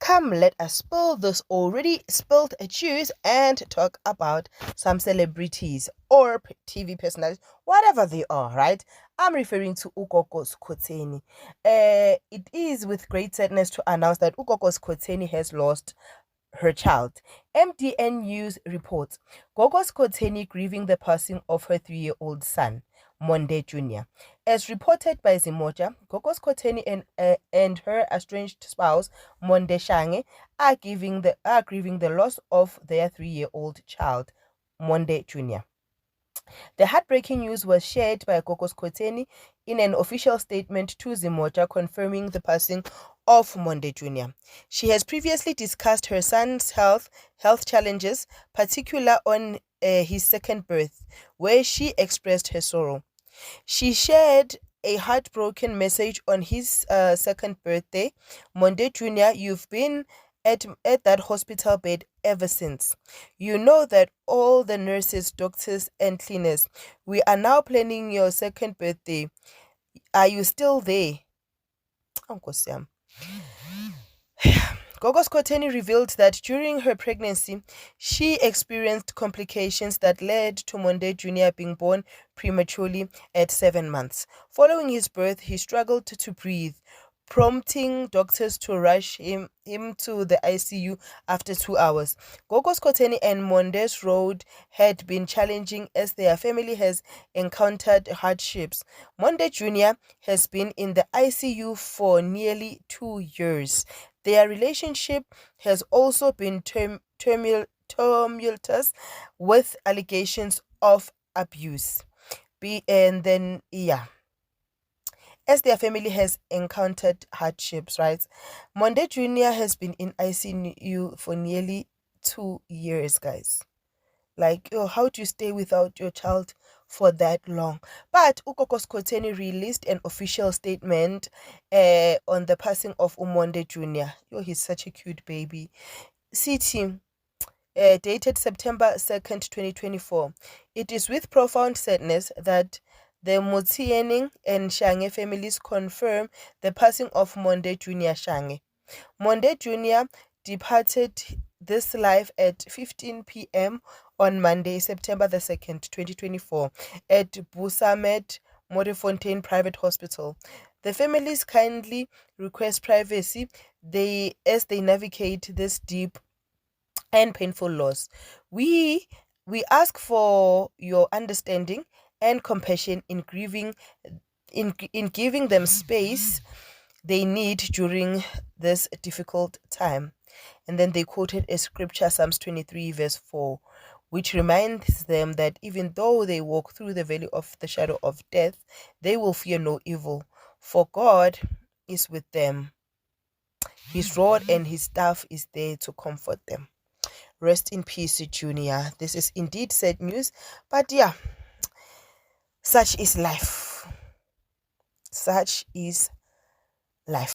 Come, let us spill this already spilled juice and talk about some celebrities or TV personalities, whatever they are, right? I'm referring to Ugogo Skhotheni. It is with great sadness to announce that Ugogo Skhotheni has lost her child. MDN News reports Gogo Skhotheni grieving the passing of her 3-year-old son, Monde Jr. As reported by Zimoja, Gogo Skhotheni and her estranged spouse, Monde Shange, are grieving the loss of their 3-year-old child, Monde Jr. The heartbreaking news was shared by Gogo Skhotheni in an official statement to Zimoja confirming the passing of Monde Jr. She has previously discussed her son's health challenges, particularly on his second birth, where she expressed her sorrow. She shared a heartbroken message on his second birthday. Monde Jr., you've been at that hospital bed ever since. You know that all the nurses, doctors, and cleaners, we are now planning your second birthday. Are you still there? Nkosi yami. Gogo Skhotheni revealed that during her pregnancy, she experienced complications that led to Monde Jr. being born prematurely at 7 months. Following his birth, he struggled to breathe, prompting doctors to rush him to the ICU after 2 hours. Gogo Skhotheni and Monde's road had been challenging as their family has encountered hardships. Monde Jr. has been in the ICU for nearly 2 years. Their relationship has also been tumultuous with allegations of abuse. As their family has encountered hardships, right? Monde Jr. has been in ICU for nearly 2 years, guys. Like, how do you stay without your child for that long? But Ugogo Skhotheni released an official statement on the passing of Monde Jr. He's such a cute baby. CT, dated September 2nd, 2024. It is with profound sadness that the Motsiening and Shange families confirm the passing of Monde Jr. Shange. Monde Jr. departed this life at 15 p.m. on Monday, September the 2nd, 2024, at Busamed Modderfontein Private Hospital. The families kindly request privacy as they navigate this deep and painful loss. We ask for your understanding and compassion in grieving in giving them space they need during this difficult time. And then they quoted a scripture, Psalms 23 verse 4, which reminds them that even though they walk through the valley of the shadow of death, they will fear no evil, for God is with them. His rod and his staff is there to comfort them. Rest in peace, Junior. This is indeed sad news, but yeah, such is life. Such is life.